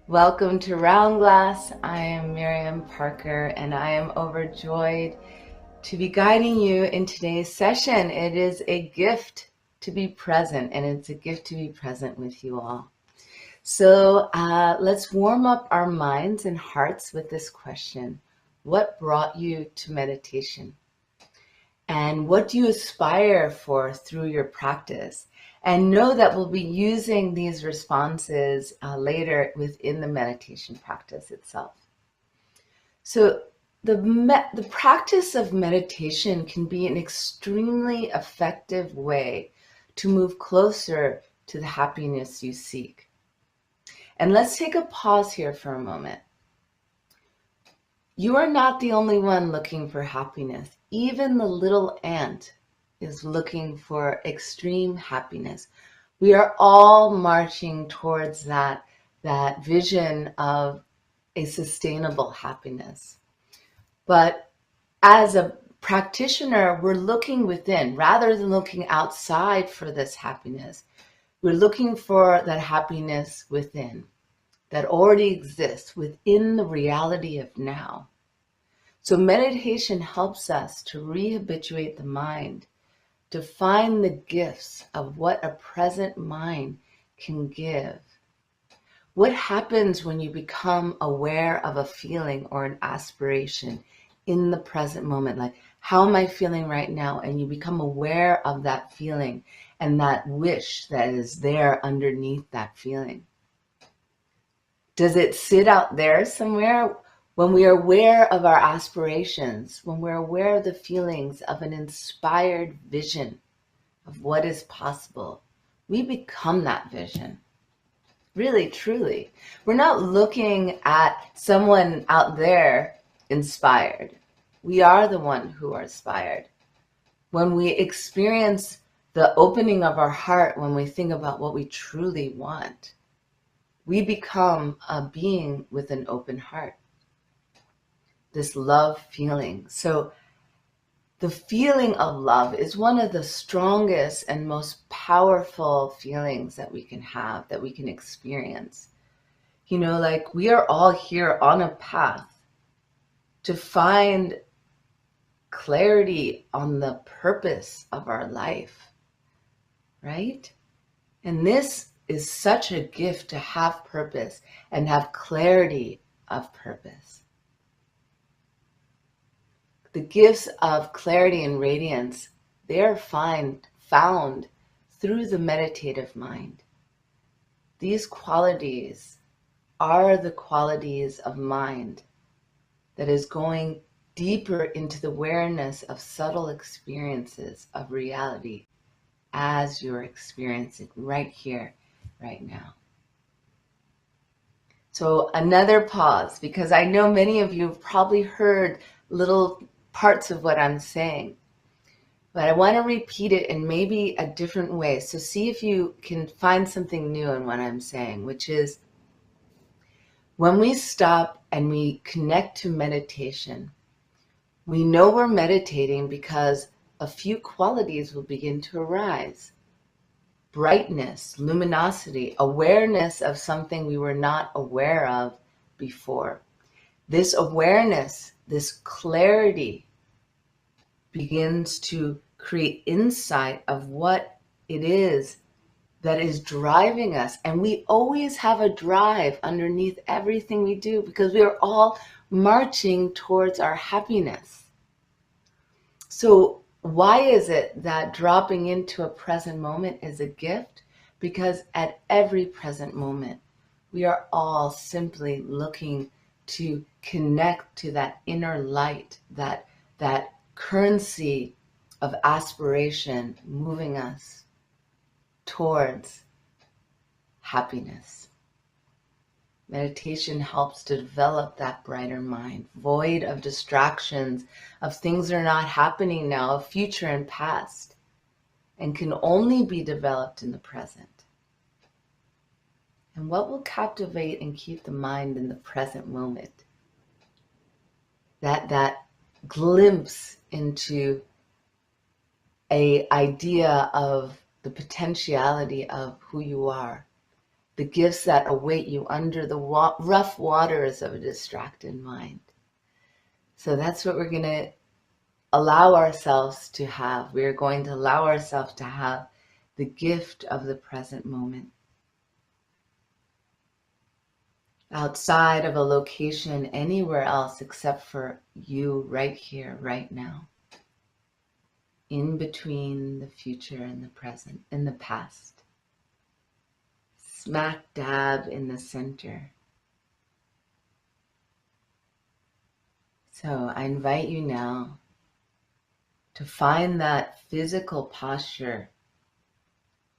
Welcome to Round Glass. I am Miriam Parker, and I am overjoyed to be guiding you in today's session. It is a gift to be present, and it's a gift to be present with you all. So let's warm up our minds and hearts with this question. What brought you to meditation? And what do you aspire for through your practice? And know that we'll be using these responses later within the meditation practice itself. So the practice of meditation can be an extremely effective way to move closer to the happiness you seek. And let's take a pause here for a moment. You are not the only one looking for happiness. Even the little ant is looking for extreme happiness. We are all marching towards that vision of a sustainable happiness. But as a practitioner, we're looking within rather than looking outside for this happiness. We're looking for that happiness within that already exists within the reality of now. So meditation helps us to rehabituate the mind, to find the gifts of what a present mind can give. What happens when you become aware of a feeling or an aspiration in the present moment? Like, how am I feeling right now? And you become aware of that feeling and that wish that is there underneath that feeling. Does it sit out there somewhere? When we are aware of our aspirations, when we're aware of the feelings of an inspired vision of what is possible, we become that vision. Really, truly. We're not looking at someone out there inspired. We are the one who are inspired. When we experience the opening of our heart, when we think about what we truly want, we become a being with an open heart. This love feeling. So the feeling of love is one of the strongest and most powerful feelings that we can have, that we can experience. You know, like we are all here on a path to find clarity on the purpose of our life, right? And this is such a gift to have purpose and have clarity of purpose. The gifts of clarity and radiance, they're found through the meditative mind. These qualities are the qualities of mind that is going deeper into the awareness of subtle experiences of reality as you're experiencing right here, right now. So another pause, because I know many of you have probably heard little parts of what I'm saying, but I want to repeat it in maybe a different way. So see if you can find something new in what I'm saying, which is when we stop and we connect to meditation, we know we're meditating because a few qualities will begin to arise. Brightness, luminosity, awareness of something we were not aware of before. This awareness, this clarity begins to create insight of what it is that is driving us. And we always have a drive underneath everything we do because we are all marching towards our happiness. So why is it that dropping into a present moment is a gift? Because at every present moment, we are all simply looking to connect to that inner light, that currency of aspiration moving us towards happiness. Meditation helps to develop that brighter mind, void of distractions, of things that are not happening now, of future and past, and can only be developed in the present. And what will captivate and keep the mind in the present moment? That glimpse into an idea of the potentiality of who you are, the gifts that await you under the rough waters of a distracted mind. So that's what we're going to allow ourselves to have. We're going to allow ourselves to have the gift of the present moment. Outside of a location anywhere else except for you right here, right now. In between the future and the present, in the past. Smack dab in the center. So I invite you now to find that physical posture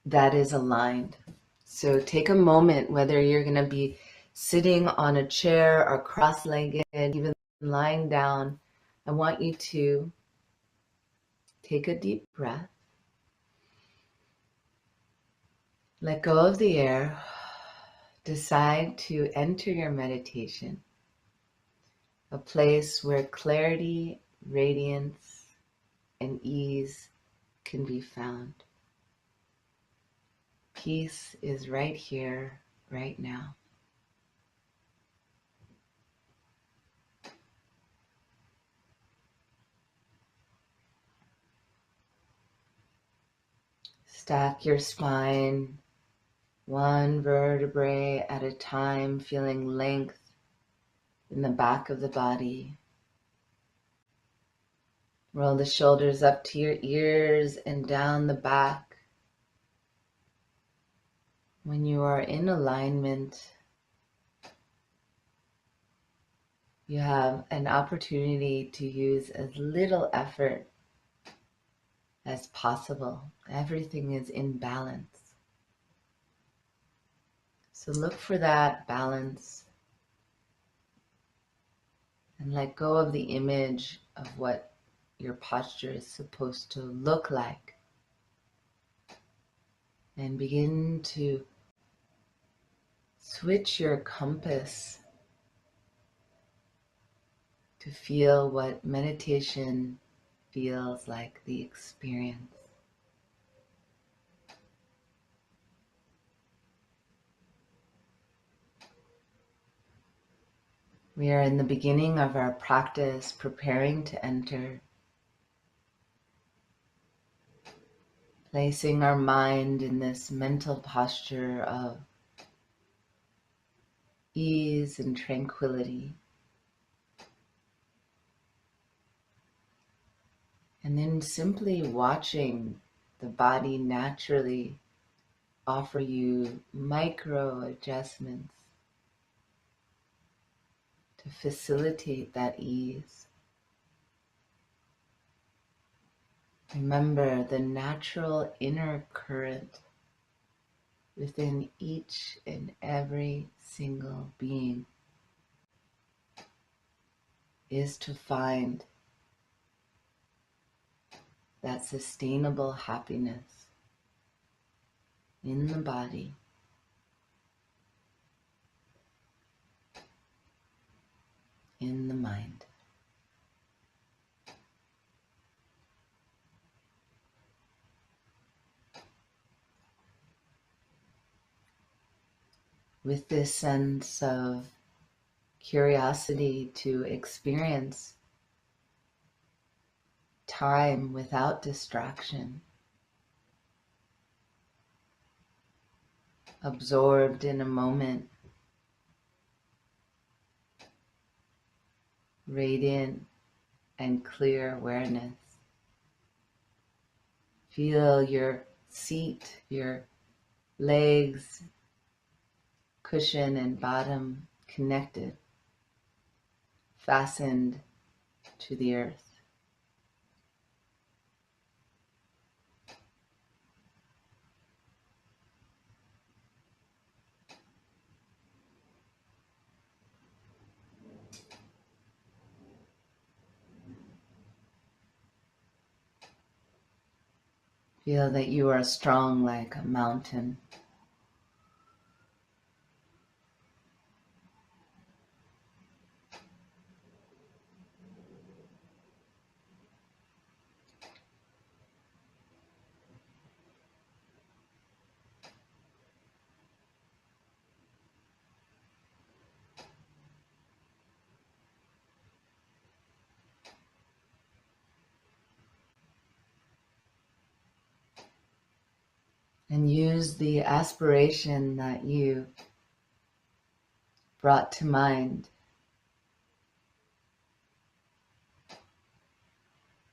that is aligned. So take a moment, whether you're going to be sitting on a chair or cross-legged, even lying down. I want you to take a deep breath. Let go of the air. Decide to enter your meditation, a place where clarity, radiance, and ease can be found. Peace is right here, right now. Stack your spine, one vertebrae at a time, feeling length in the back of the body. Roll the shoulders up to your ears and down the back. When you are in alignment, you have an opportunity to use as little effort as possible. Everything is in balance. So look for that balance and let go of the image of what your posture is supposed to look like. And begin to switch your compass to feel what meditation feels like, the experience. We are in the beginning of our practice, preparing to enter, placing our mind in this mental posture of ease and tranquility. And then simply watching the body naturally offer you micro adjustments to facilitate that ease. Remember the natural inner current within each and every single being is to find that sustainable happiness in the body, in the mind. With this sense of curiosity to experience time without distraction, absorbed in a moment, radiant and clear awareness. Feel your seat, your legs, cushion and bottom connected, fastened to the earth. Feel that you are strong like a mountain. And use the aspiration that you brought to mind,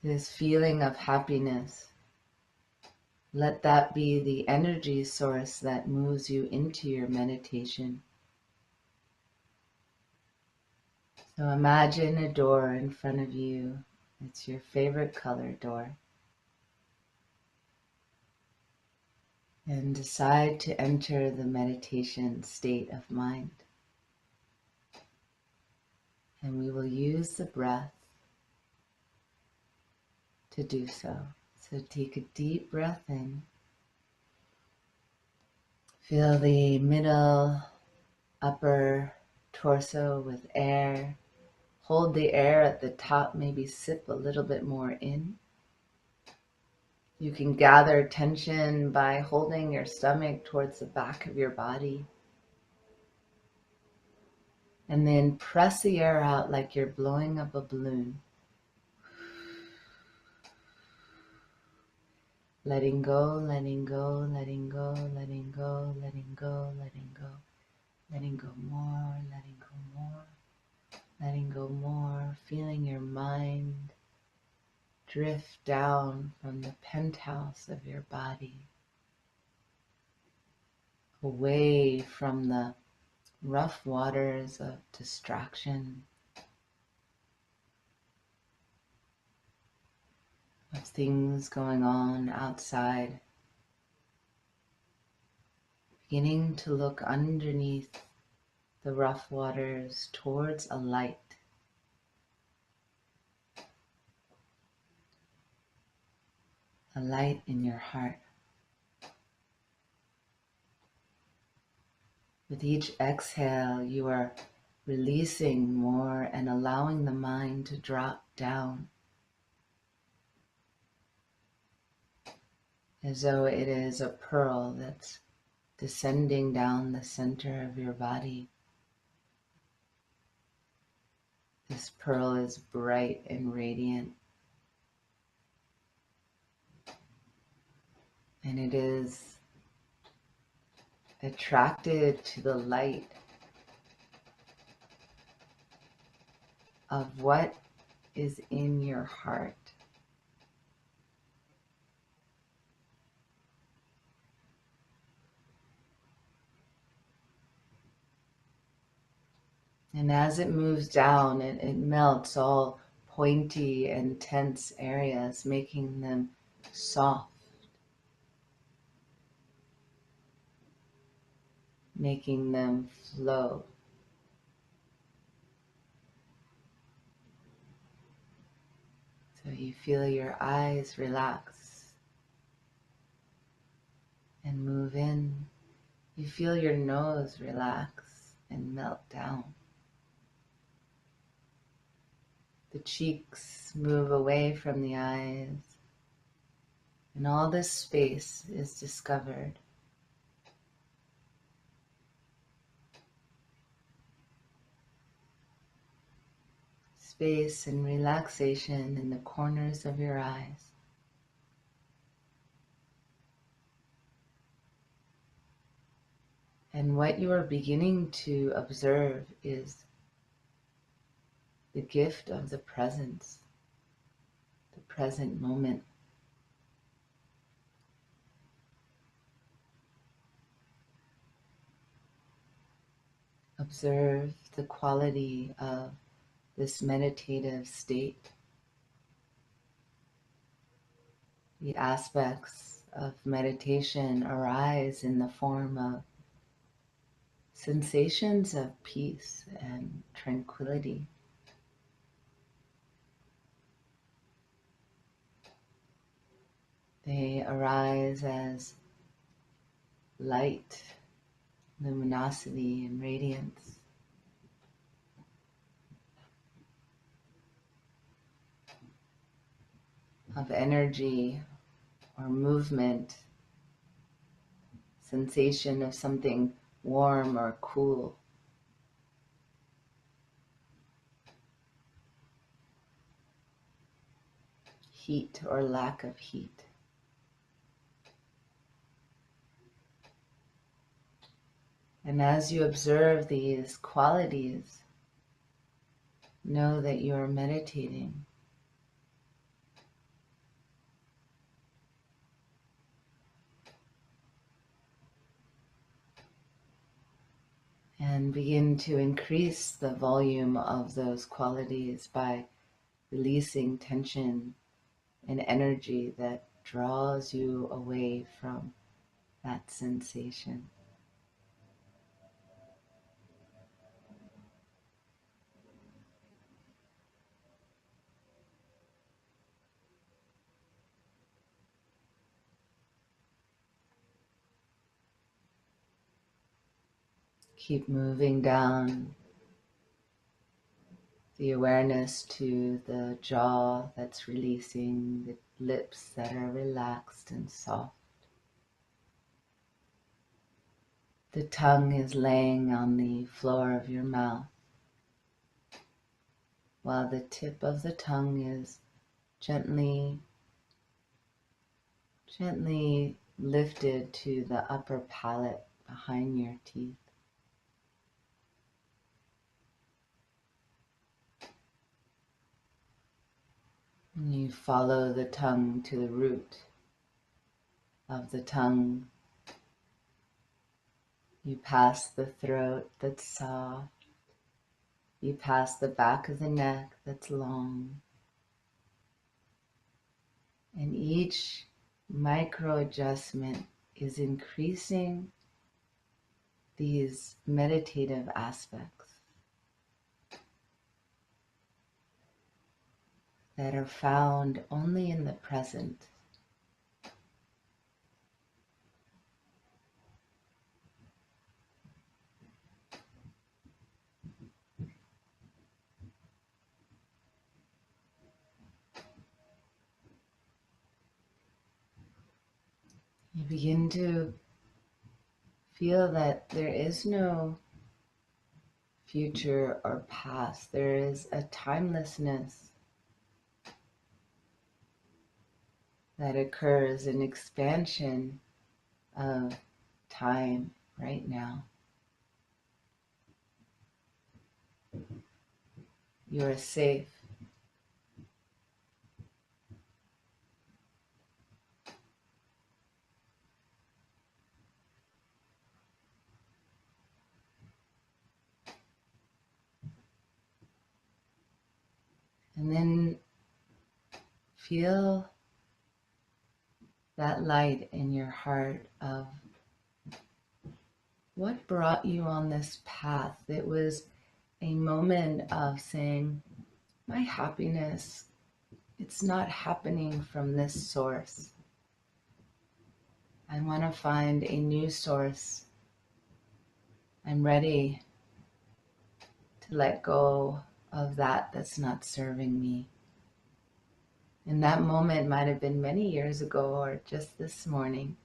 this feeling of happiness. Let that be the energy source that moves you into your meditation. So imagine a door in front of you. It's your favorite color door. And decide to enter the meditation state of mind. And we will use the breath to do so. So take a deep breath in. Fill the middle, upper torso with air. Hold the air at the top, maybe sip a little bit more in. You can gather tension by holding your stomach towards the back of your body. And then press the air out like you're blowing up a balloon. Letting go, letting go, letting go, letting go, letting go, letting go. Letting go more, letting go more, letting go more. Feeling your mind drift down from the penthouse of your body, away from the rough waters of distraction, of things going on outside. Beginning to look underneath the rough waters towards a light. a light in your heart. With each exhale, you are releasing more and allowing the mind to drop down as though it is a pearl that's descending down the center of your body. This pearl is bright and radiant, and it is attracted to the light of what is in your heart. And as it moves down, it melts all pointy and tense areas, making them soft, making them flow. So you feel your eyes relax and move in. You feel your nose relax and melt down. The cheeks move away from the eyes, and all this space is discovered. Space and relaxation in the corners of your eyes. And what you are beginning to observe is the gift of the presence, the present moment. Observe the quality of this meditative state. The aspects of meditation arise in the form of sensations of peace and tranquility. They arise as light, luminosity, and radiance. Of energy or movement, sensation of something warm or cool. Heat or lack of heat. And as you observe these qualities, know that you are meditating. And begin to increase the volume of those qualities by releasing tension and energy that draws you away from that sensation. Keep moving down the awareness to the jaw that's releasing, the lips that are relaxed and soft. The tongue is laying on the floor of your mouth, while the tip of the tongue is gently lifted to the upper palate behind your teeth. And you follow the tongue to the root of the tongue. You pass the throat that's soft. You pass the back of the neck that's long. And each micro adjustment is increasing these meditative aspects that are found only in the present. You begin to feel that there is no future or past. There is a timelessness that occurs, an expansion of time right now. You are safe. And then feel that light in your heart of what brought you on this path. It was a moment of saying, my happiness, it's not happening from this source. I want to find a new source. I'm ready to let go of that that's not serving me. And that moment might have been many years ago or just this morning.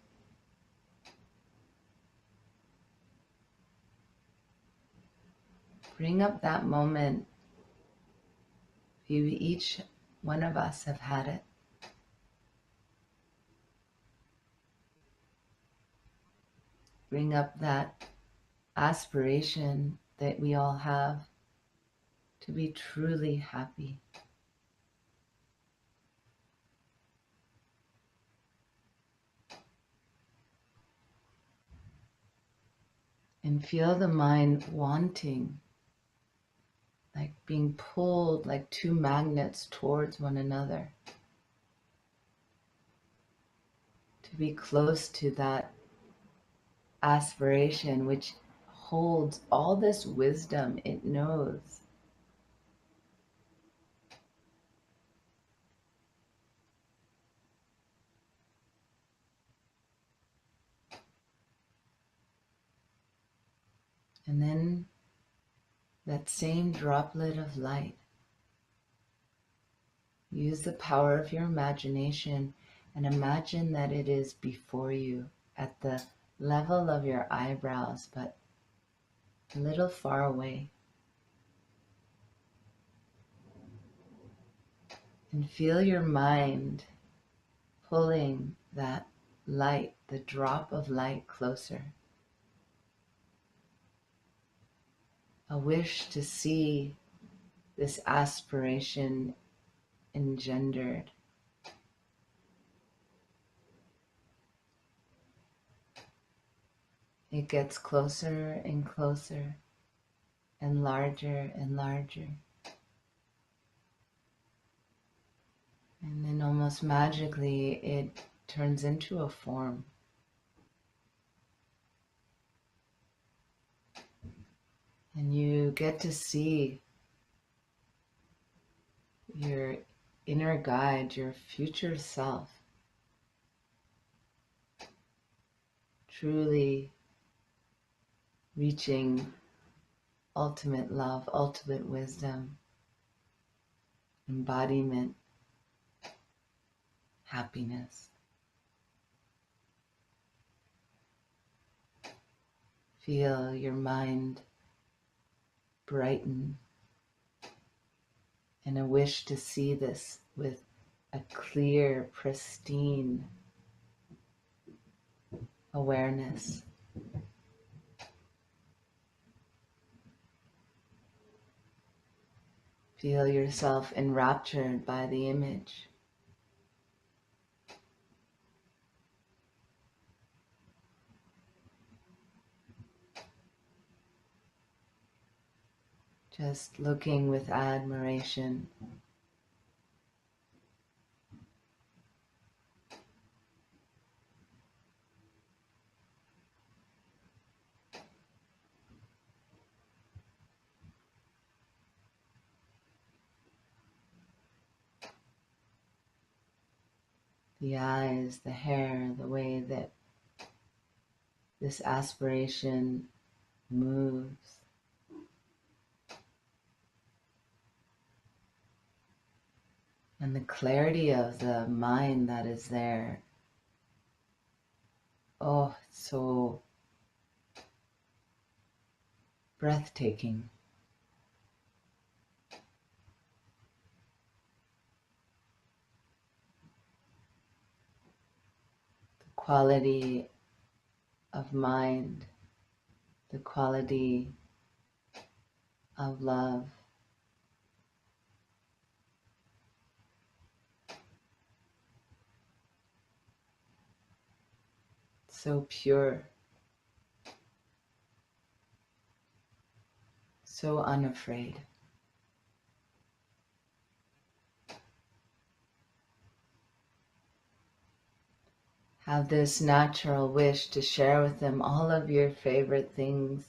Bring up that moment. Each one of us have had it. Bring up that aspiration that we all have to be truly happy. And feel the mind wanting, like being pulled like two magnets towards one another. To be close to that aspiration which holds all this wisdom it knows. And then that same droplet of light, use the power of your imagination and imagine that it is before you at the level of your eyebrows, but a little far away. And feel your mind pulling that light, the drop of light, closer. A wish to see this aspiration engendered. It gets closer and closer and larger and larger. And then almost magically it turns into a form. And you get to see your inner guide, your future self, truly reaching ultimate love, ultimate wisdom, embodiment, happiness. Feel your mind brighten and a wish to see this with a clear, pristine awareness. Feel yourself enraptured by the image. Just looking with admiration. The eyes, the hair, the way that this aspiration moves. And the clarity of the mind that is there. Oh, so breathtaking. The quality of mind, the quality of love. So pure, so unafraid. Have this natural wish to share with them all of your favorite things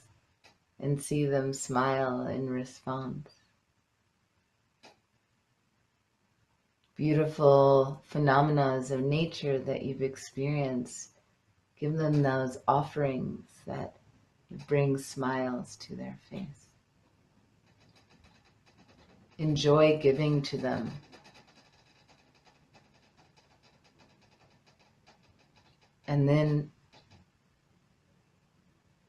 and see them smile in response. Beautiful phenomena of nature that you've experienced, give them those offerings that bring smiles to their face. Enjoy giving to them. And then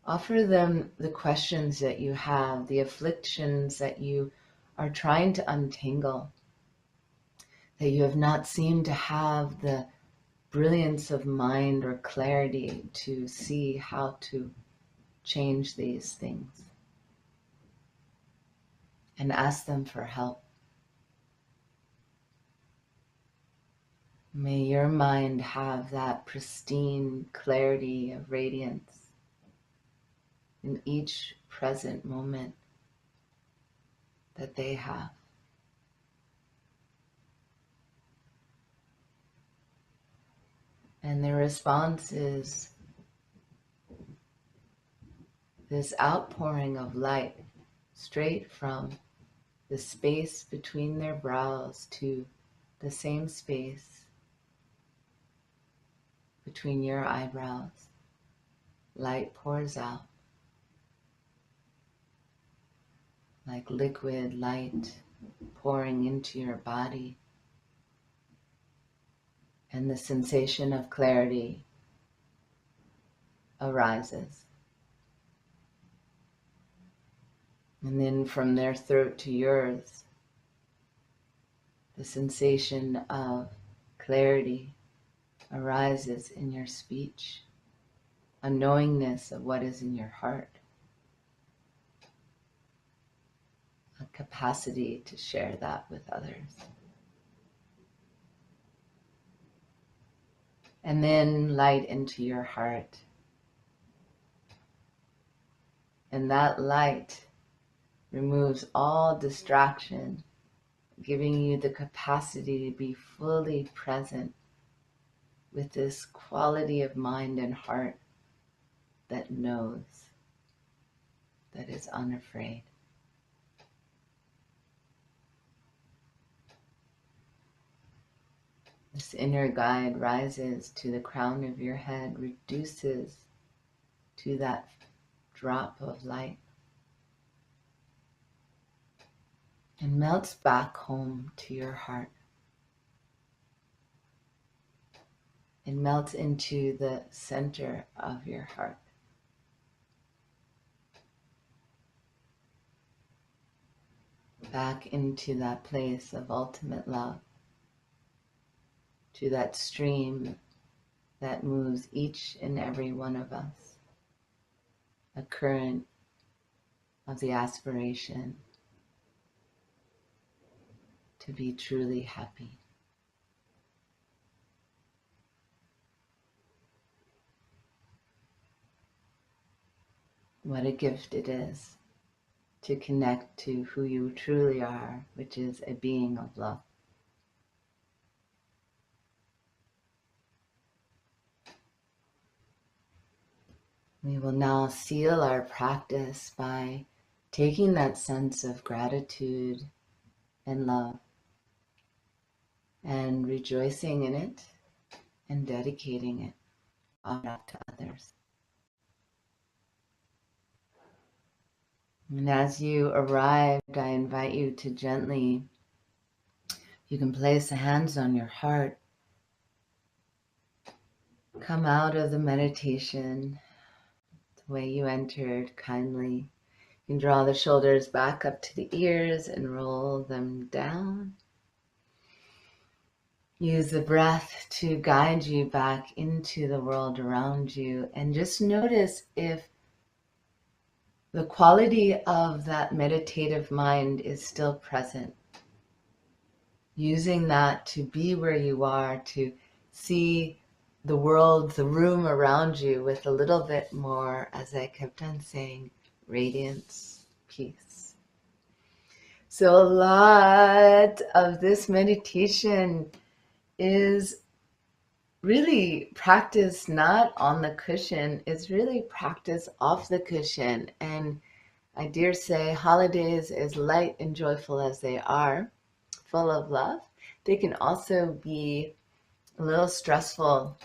offer them the questions that you have, the afflictions that you are trying to untangle, that you have not seemed to have the brilliance of mind or clarity to see how to change these things. And ask them for help. May your mind have that pristine clarity of radiance in each present moment that they have. And their response is this outpouring of light straight from the space between their brows to the same space between your eyebrows. Light pours out like liquid light pouring into your body, and the sensation of clarity arises. And then from their throat to yours, the sensation of clarity arises in your speech, a knowingness of what is in your heart, a capacity to share that with others. And then light into your heart. And that light removes all distraction, giving you the capacity to be fully present with this quality of mind and heart that knows, that is unafraid. This inner guide rises to the crown of your head, reduces to that drop of light, and melts back home to your heart. It melts into the center of your heart. Back into that place of ultimate love, to that stream that moves each and every one of us, a current of the aspiration to be truly happy. What a gift it is to connect to who you truly are, which is a being of love. We will now seal our practice by taking that sense of gratitude and love and rejoicing in it and dedicating it out to others. And as you arrived, I invite you to gently, you can place the hands on your heart Come out of the meditation the way you entered, kindly. You can draw the shoulders back up to the ears and roll them down. Use the breath to guide you back into the world around you, and just notice if the quality of that meditative mind is still present. Using that to be where you are, to see the world, the room around you with a little bit more, as I kept on saying, radiance, peace. So a lot of this meditation is really practice not on the cushion, it's really practice off the cushion. And I dare say holidays, as light and joyful as they are, full of love, they can also be a little stressful.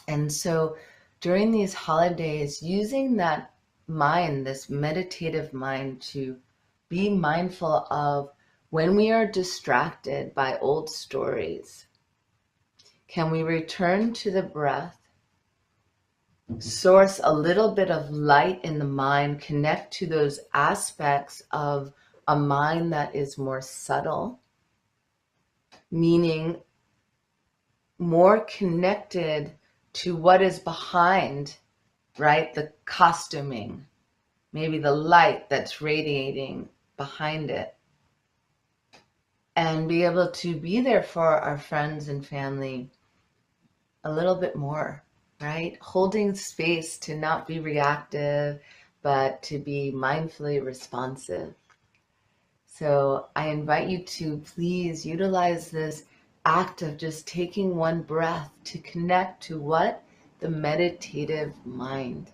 And so during these holidays, using that mind, this meditative mind, to be mindful of when we are distracted by old stories, can we return to the breath, source a little bit of light in the mind, connect to those aspects of a mind that is more subtle, meaning more connected to what is behind, right? The costuming, maybe the light that's radiating behind it, and be able to be there for our friends and family a little bit more, right? Holding space to not be reactive, but to be mindfully responsive. So I invite you to please utilize this act of just taking one breath to connect to what? The meditative mind.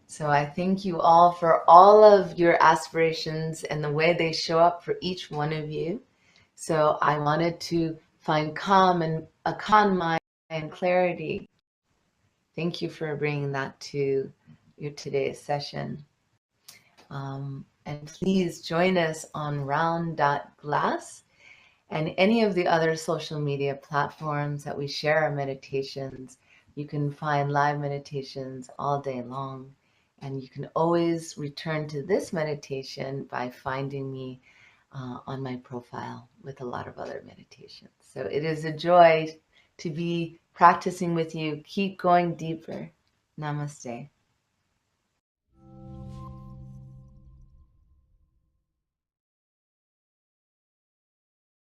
So I thank you all for all of your aspirations and the way they show up for each one of you. So I wanted to find calm and a calm mind and clarity. Thank you for bringing that to your today's session. And please join us on round.glass and any of the other social media platforms that we share our meditations. You can find live meditations all day long. And you can always return to this meditation by finding me on my profile with a lot of other meditations. So it is a joy to be practicing with you. Keep going deeper. Namaste.